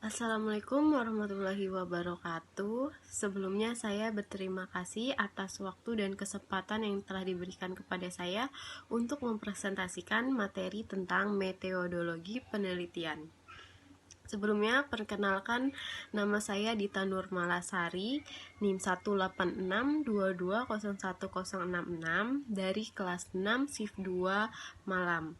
Assalamualaikum warahmatullahi wabarakatuh. Sebelumnya saya berterima kasih atas waktu dan kesempatan yang telah diberikan kepada saya untuk mempresentasikan materi tentang metodologi penelitian. Sebelumnya, perkenalkan, nama saya Dita Nurmalasari, NIM 18622010066 dari kelas 6 Shift 2 Malam.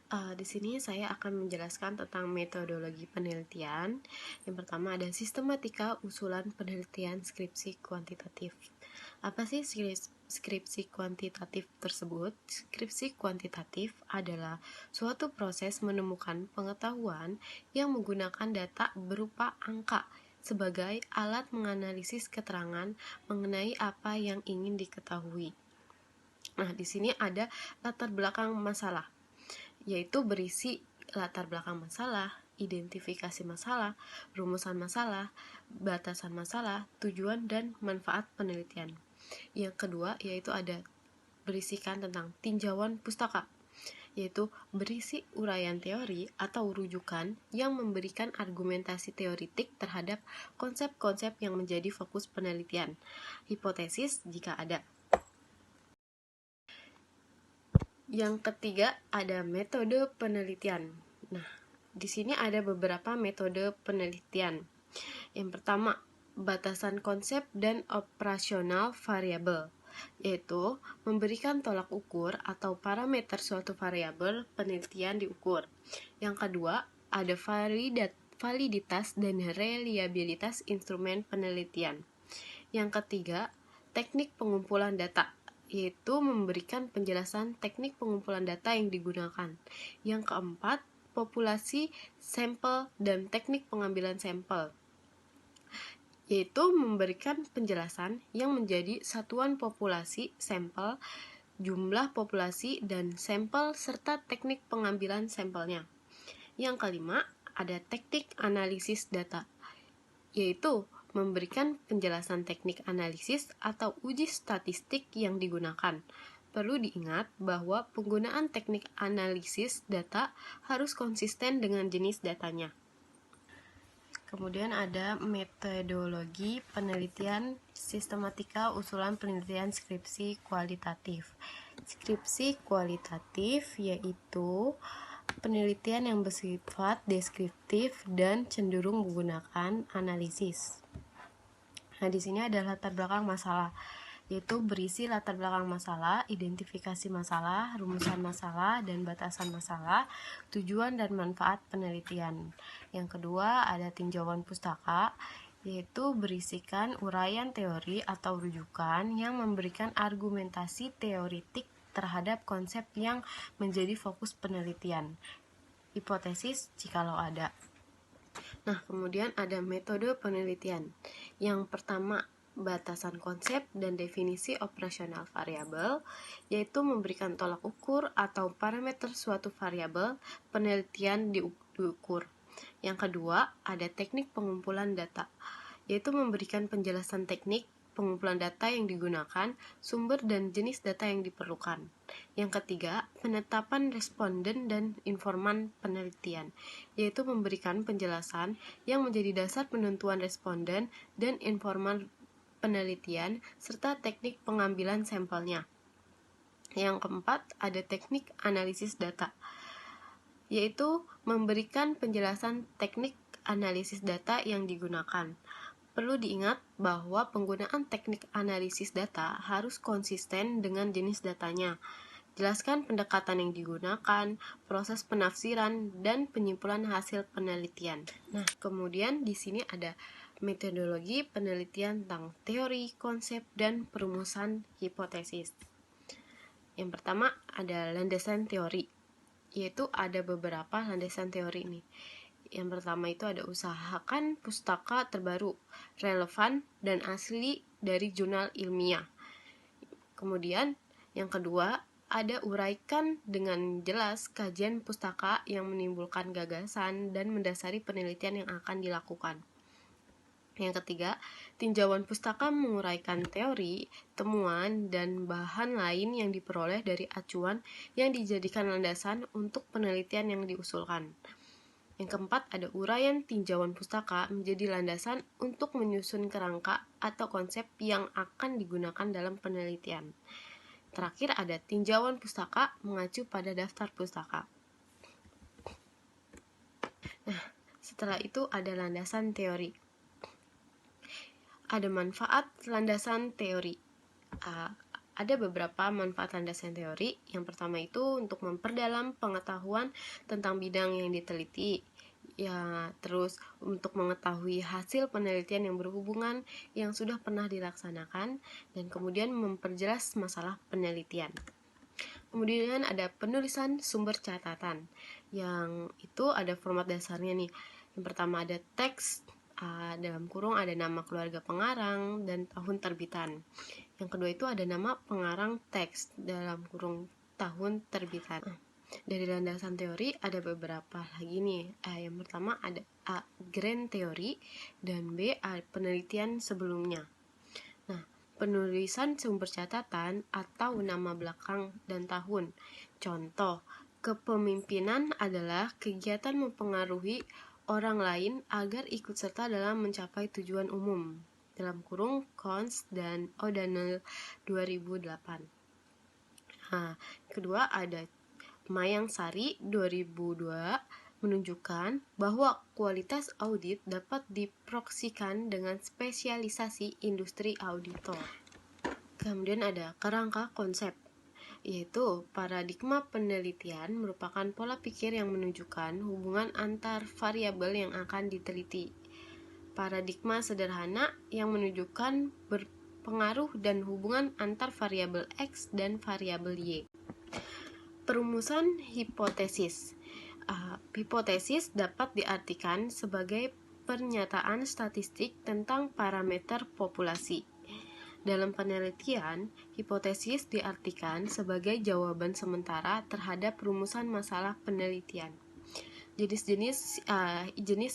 Di sini saya akan menjelaskan tentang metodologi penelitian. Yang pertama ada sistematika usulan penelitian skripsi kuantitatif. Apa sih skripsi kuantitatif tersebut? Skripsi kuantitatif adalah suatu proses menemukan pengetahuan yang menggunakan data berupa angka sebagai alat menganalisis keterangan mengenai apa yang ingin diketahui. Nah, di sini ada latar belakang masalah, yaitu berisi latar belakang masalah, identifikasi masalah, rumusan masalah, batasan masalah, tujuan dan manfaat penelitian. Yang kedua yaitu ada berisikan tentang tinjauan pustaka, yaitu berisi uraian teori atau rujukan yang memberikan argumentasi teoritik terhadap konsep-konsep yang menjadi fokus penelitian, hipotesis jika ada. Yang ketiga ada metode penelitian. Nah, di sini ada beberapa metode penelitian. Yang pertama, batasan konsep dan operasional variabel, yaitu memberikan tolak ukur atau parameter suatu variabel penelitian diukur. Yang kedua, ada validitas dan reliabilitas instrumen penelitian. Yang ketiga, teknik pengumpulan data, yaitu memberikan penjelasan teknik pengumpulan data yang digunakan. Yang keempat, populasi sampel dan teknik pengambilan sampel, yaitu memberikan penjelasan yang menjadi satuan populasi, sampel, jumlah populasi, dan sampel serta teknik pengambilan sampelnya. Yang kelima, ada teknik analisis data, yaitu memberikan penjelasan teknik analisis atau uji statistik yang digunakan. Perlu diingat bahwa penggunaan teknik analisis data harus konsisten dengan jenis datanya. Kemudian ada metodologi penelitian sistematika usulan penelitian skripsi kualitatif. Skripsi kualitatif yaitu penelitian yang bersifat deskriptif dan cenderung menggunakan analisis. Nah, di sini ada latar belakang masalah, yaitu berisi latar belakang masalah, identifikasi masalah, rumusan masalah, dan batasan masalah, tujuan dan manfaat penelitian. Yang kedua ada tinjauan pustaka, yaitu berisikan uraian teori atau rujukan yang memberikan argumentasi teoritik terhadap konsep yang menjadi fokus penelitian, hipotesis jikalau ada. Nah, kemudian ada metode penelitian. Yang pertama, batasan konsep dan definisi operasional variabel, yaitu memberikan tolak ukur atau parameter suatu variabel penelitian diukur. Yang kedua, ada teknik pengumpulan data, yaitu memberikan penjelasan teknik pengumpulan data yang digunakan, sumber dan jenis data yang diperlukan. Yang ketiga, penetapan responden dan informan penelitian, yaitu memberikan penjelasan yang menjadi dasar penentuan responden dan informan penelitian, serta teknik pengambilan sampelnya. Yang keempat, ada teknik analisis data, yaitu memberikan penjelasan teknik analisis data yang digunakan. Perlu diingat bahwa penggunaan teknik analisis data harus konsisten dengan jenis datanya. Jelaskan pendekatan yang digunakan, proses penafsiran, dan penyimpulan hasil penelitian. Nah, kemudian di sini ada metodologi penelitian tentang teori, konsep, dan perumusan hipotesis. Yang pertama ada landasan teori, yaitu ada beberapa landasan teori ini. Yang pertama itu ada usahakan pustaka terbaru, relevan, dan asli dari jurnal ilmiah. Kemudian yang kedua ada uraikan dengan jelas kajian pustaka yang menimbulkan gagasan dan mendasari penelitian yang akan dilakukan. Yang ketiga, tinjauan pustaka menguraikan teori, temuan, dan bahan lain yang diperoleh dari acuan yang dijadikan landasan untuk penelitian yang diusulkan. Yang keempat, ada uraian tinjauan pustaka menjadi landasan untuk menyusun kerangka atau konsep yang akan digunakan dalam penelitian. Terakhir, ada tinjauan pustaka mengacu pada daftar pustaka. Nah, setelah itu ada landasan teori. Ada manfaat landasan teori. Ada beberapa manfaat landasan teori. Yang pertama itu untuk memperdalam pengetahuan tentang bidang yang diteliti. Ya, terus untuk mengetahui hasil penelitian yang berhubungan yang sudah pernah dilaksanakan, dan kemudian memperjelas masalah penelitian. Kemudian ada penulisan sumber catatan, yang itu ada format dasarnya nih. Yang pertama ada teks, dalam kurung ada nama keluarga pengarang dan tahun terbitan. Yang kedua itu ada nama pengarang teks, dalam kurung tahun terbitan. Dari landasan teori ada beberapa lagi nih. Yang pertama ada A. Grand teori, dan B. Penelitian sebelumnya. Nah, penulisan sumber catatan atau nama belakang dan tahun. Contoh, kepemimpinan adalah kegiatan mempengaruhi orang lain agar ikut serta dalam mencapai tujuan umum. Dalam kurung Cons dan O'Donnell 2008. Nah, kedua ada Mayang Sari 2002 menunjukkan bahwa kualitas audit dapat diproksikan dengan spesialisasi industri auditor. Kemudian ada kerangka konsep, yaitu paradigma penelitian merupakan pola pikir yang menunjukkan hubungan antar variabel yang akan diteliti. Paradigma sederhana yang menunjukkan berpengaruh dan hubungan antar variabel X dan variabel Y. Perumusan hipotesis. Hipotesis dapat diartikan sebagai pernyataan statistik tentang parameter populasi. Dalam penelitian, hipotesis diartikan sebagai jawaban sementara terhadap rumusan masalah penelitian. Jenis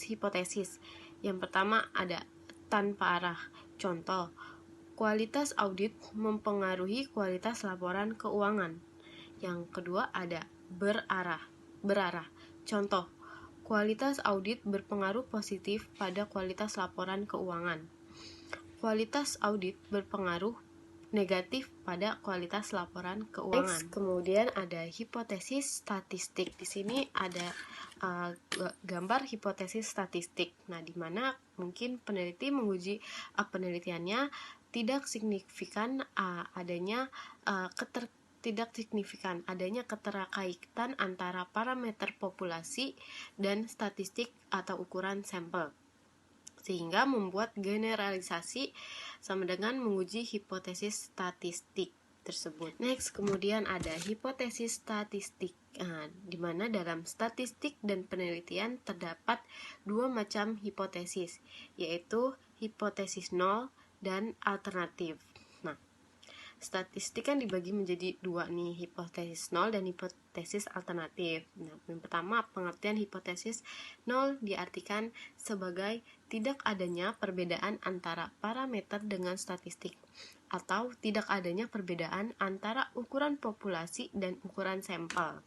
hipotesis. Yang pertama ada tanpa arah. Contoh, kualitas audit mempengaruhi kualitas laporan keuangan. Yang kedua ada berarah. Contoh, kualitas audit berpengaruh positif pada kualitas laporan keuangan. Kualitas audit berpengaruh negatif pada kualitas laporan keuangan. Next, kemudian ada hipotesis statistik. Di sini ada gambar hipotesis statistik. Nah, di mana mungkin peneliti menguji penelitiannya tidak signifikan adanya keterkaitan antara parameter populasi dan statistik atau ukuran sampel, sehingga membuat generalisasi sama dengan menguji hipotesis statistik tersebut. Next, kemudian ada hipotesis statistik, di mana dalam statistik dan penelitian terdapat dua macam hipotesis, yaitu hipotesis nol dan alternatif. Nah, statistik kan dibagi menjadi dua nih, hipotesis nol dan hipotesis alternatif. Nah, yang pertama, pengertian hipotesis nol diartikan sebagai tidak adanya perbedaan antara parameter dengan statistik, atau tidak adanya perbedaan antara ukuran populasi dan ukuran sampel.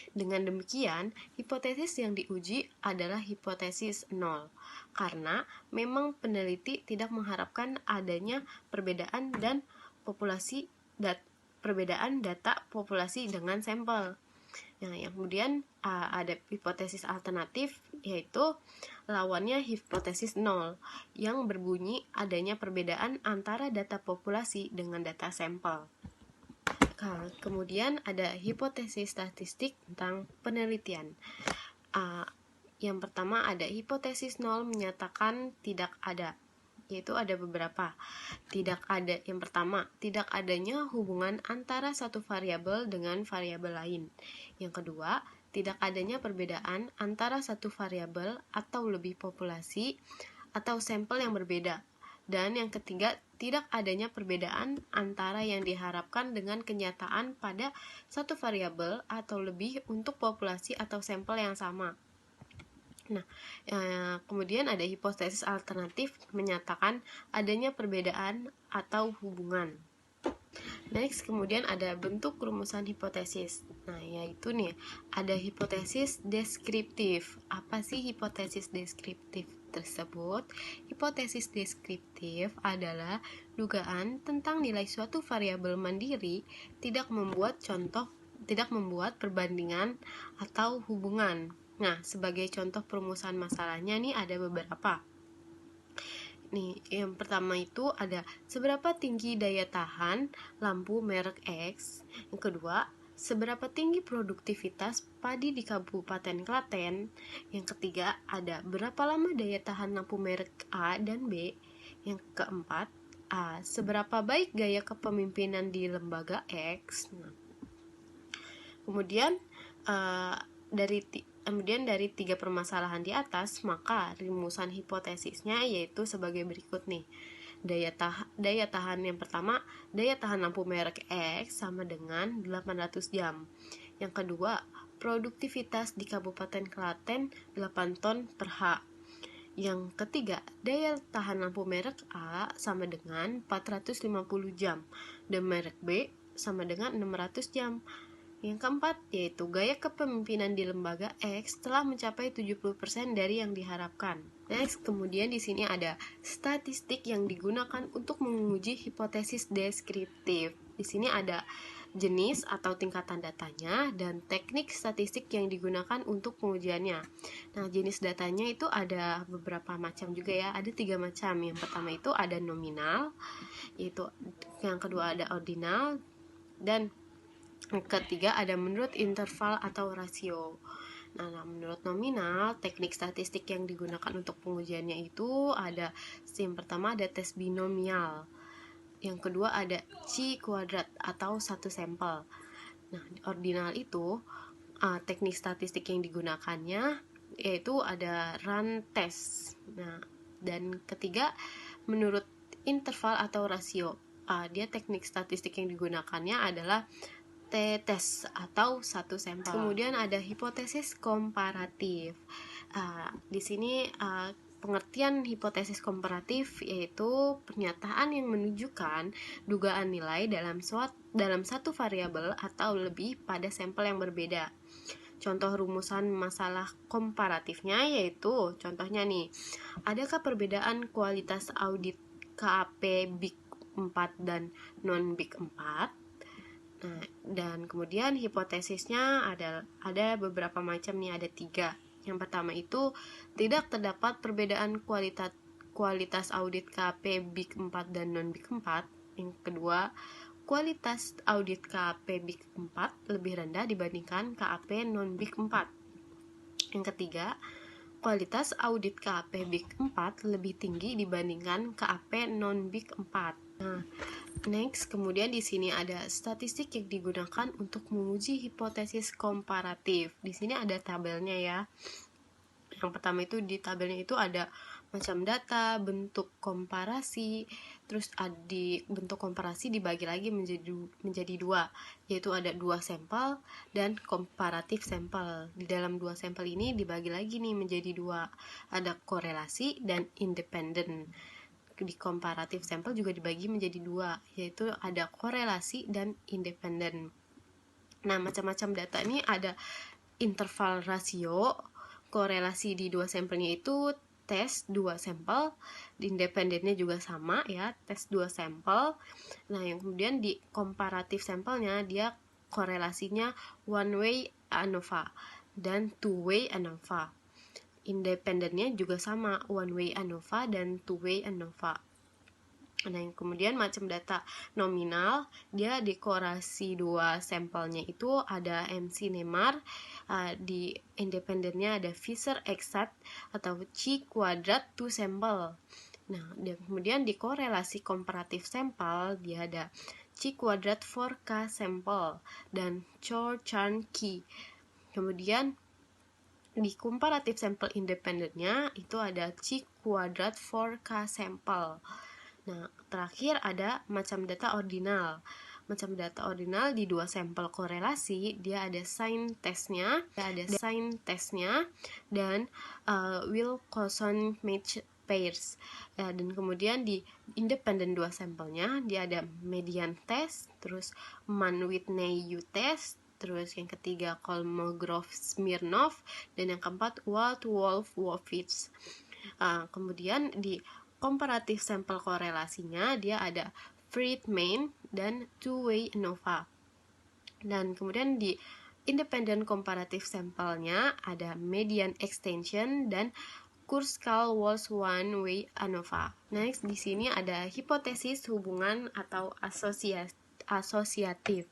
Dengan demikian, hipotesis yang diuji adalah hipotesis nol, karena memang peneliti tidak mengharapkan adanya perbedaan data populasi dengan sampel. Nah, yang kemudian ada hipotesis alternatif, yaitu lawannya hipotesis nol, yang berbunyi adanya perbedaan antara data populasi dengan data sampel. Kemudian ada hipotesis statistik tentang penelitian. Yang pertama ada hipotesis nol menyatakan tidak ada, yaitu ada beberapa. Yang pertama, tidak adanya hubungan antara satu variabel dengan variabel lain. Yang kedua, tidak adanya perbedaan antara satu variabel atau lebih populasi atau sampel yang berbeda. Dan yang ketiga, tidak adanya perbedaan antara yang diharapkan dengan kenyataan pada satu variabel atau lebih untuk populasi atau sampel yang sama. Nah, kemudian ada hipotesis alternatif menyatakan adanya perbedaan atau hubungan. Next, kemudian ada bentuk rumusan hipotesis. Nah, yaitu nih, ada hipotesis deskriptif. Apa sih hipotesis deskriptif tersebut? Hipotesis deskriptif adalah dugaan tentang nilai suatu variabel mandiri tidak membuat perbandingan atau hubungan. Nah, sebagai contoh perumusan masalahnya nih ada beberapa. Nih, yang pertama itu ada seberapa tinggi daya tahan lampu merek X. Yang kedua, seberapa tinggi produktivitas padi di Kabupaten Klaten. Yang ketiga, ada berapa lama daya tahan lampu merek A dan B. Yang keempat, seberapa baik gaya kepemimpinan di lembaga X. Nah, kemudian dari tiga permasalahan di atas, maka rumusan hipotesisnya yaitu sebagai berikut nih. Daya tahan yang pertama, daya tahan lampu merek X sama dengan 800 jam. Yang kedua, produktivitas di Kabupaten Klaten 8 ton per H. Yang ketiga, daya tahan lampu merek A sama dengan 450 jam dan merek B sama dengan 600 jam. Yang keempat, yaitu gaya kepemimpinan di lembaga X telah mencapai 70% dari yang diharapkan. Next, kemudian di sini ada statistik yang digunakan untuk menguji hipotesis deskriptif. Di sini ada jenis atau tingkatan datanya dan teknik statistik yang digunakan untuk pengujiannya. Nah, jenis datanya itu ada beberapa macam juga ya, ada 3 macam. Yang pertama itu ada nominal, yaitu yang kedua ada ordinal, dan yang ketiga ada menurut interval atau rasio. Nah, menurut nominal, teknik statistik yang digunakan untuk pengujiannya itu ada, yang pertama ada tes binomial, yang kedua ada chi kuadrat atau satu sampel. Nah, ordinal itu teknik statistik yang digunakannya yaitu ada run test. Nah, dan ketiga menurut interval atau rasio. Dia teknik statistik yang digunakannya adalah t-test atau satu sampel. Kemudian ada hipotesis komparatif. Di sini pengertian hipotesis komparatif yaitu pernyataan yang menunjukkan dugaan nilai dalam satu variabel atau lebih pada sampel yang berbeda. Contoh rumusan masalah komparatifnya yaitu, contohnya nih, adakah perbedaan kualitas audit KAP Big 4 dan non Big 4? Nah, dan kemudian hipotesisnya ada beberapa macam nih, ada 3. Yang pertama itu tidak terdapat perbedaan kualitas audit KAP Big 4 dan non Big 4. Yang kedua, kualitas audit KAP Big 4 lebih rendah dibandingkan KAP non Big 4. Yang ketiga, kualitas audit KAP Big 4 lebih tinggi dibandingkan KAP non Big 4. Nah, next, kemudian di sini ada statistik yang digunakan untuk menguji hipotesis komparatif. Di sini ada tabelnya ya. Yang pertama itu di tabelnya itu ada macam data, bentuk komparasi, terus di bentuk komparasi dibagi lagi menjadi 2, yaitu ada 2 sampel dan komparatif sampel. Di dalam 2 sampel ini dibagi lagi nih menjadi 2, ada korelasi dan independen. Di komparatif sampel juga dibagi menjadi 2, yaitu ada korelasi dan independen. Nah, macam-macam data ini ada interval rasio, korelasi di 2 sampelnya itu tes 2 sampel, independennya juga sama ya, tes 2 sampel. Nah, yang kemudian di komparatif sampelnya dia korelasinya one way ANOVA dan two way ANOVA. Independennya juga sama, one way ANOVA dan two way ANOVA. Nah, yang kemudian macam data nominal, dia dekorasi 2 sampelnya itu ada MC Neymar, di independennya ada Fisher Exact atau chi kuadrat 2 sampel. Nah, dan kemudian di korelasi komparatif sampel dia ada chi kuadrat 4K sampel dan Chor-Chan Key. Kemudian di komparatif sampel independennya itu ada chi kuadrat 4K sampel. Nah, terakhir ada macam data ordinal. Macam data ordinal di 2 sampel korelasi, dia ada sign testnya, dan Wilcoxon match pairs. Dan kemudian di independen dua sampelnya dia ada median test, terus Mann-Whitney test, terus yang ketiga Kolmogorov-Smirnov, dan yang keempat Wald-Wolf-Wolfitz. Kemudian di komparatif sampel korelasinya dia ada Friedman dan two-way ANOVA. Dan kemudian di independent comparative sampelnya ada median extension dan Kurzweil-Walsh one-way ANOVA. Next di sini ada hipotesis hubungan atau asosiatif.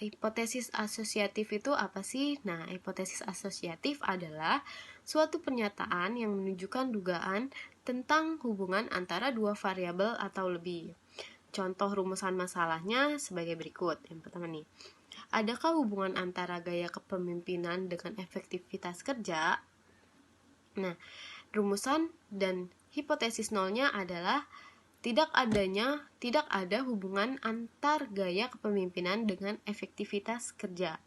Hipotesis asosiatif itu apa sih? Nah, hipotesis asosiatif adalah suatu pernyataan yang menunjukkan dugaan tentang hubungan antara dua variabel atau lebih. Contoh rumusan masalahnya sebagai berikut. Yang pertama nih, adakah hubungan antara gaya kepemimpinan dengan efektivitas kerja? Nah, rumusan dan hipotesis nolnya adalah tidak ada hubungan antar gaya kepemimpinan dengan efektivitas kerja.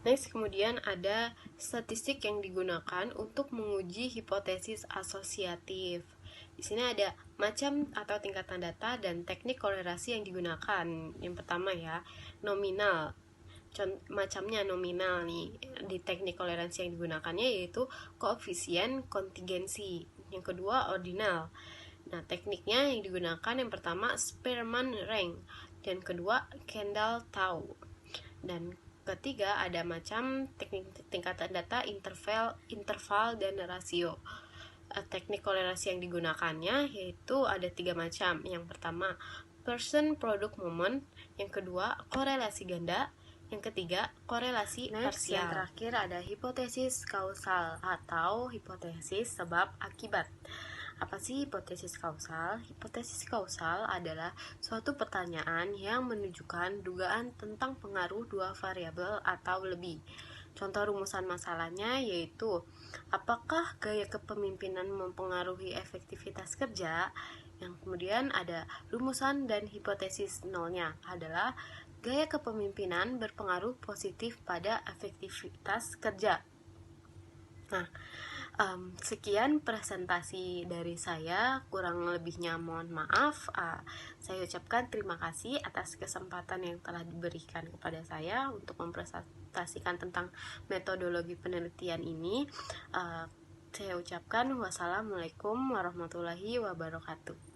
Next, kemudian ada statistik yang digunakan untuk menguji hipotesis asosiatif. Di sini ada macam atau tingkatan data dan teknik korelasi yang digunakan. Yang pertama ya, nominal. Macamnya nominal nih. Di teknik korelasi yang digunakannya yaitu koefisien kontingensi. Yang kedua ordinal. Nah, tekniknya yang digunakan yang pertama Spearman rank, dan kedua Kendall-Tau. Dan ketiga ada macam teknik tingkatan data, interval dan rasio. Teknik korelasi yang digunakannya yaitu ada 3 macam. Yang pertama person product moment, yang kedua korelasi ganda, yang ketiga korelasi parsial. Yang terakhir ada hipotesis kausal atau hipotesis sebab akibat. Apa sih hipotesis kausal? Hipotesis kausal adalah suatu pertanyaan yang menunjukkan dugaan tentang pengaruh dua variabel atau lebih. Contoh rumusan masalahnya yaitu apakah gaya kepemimpinan mempengaruhi efektivitas kerja? Yang kemudian ada rumusan dan hipotesis nolnya adalah gaya kepemimpinan berpengaruh positif pada efektivitas kerja. Nah, sekian presentasi dari saya, kurang lebihnya mohon maaf. Saya ucapkan terima kasih atas kesempatan yang telah diberikan kepada saya untuk mempresentasikan tentang metodologi penelitian ini. Saya ucapkan wassalamualaikum warahmatullahi wabarakatuh.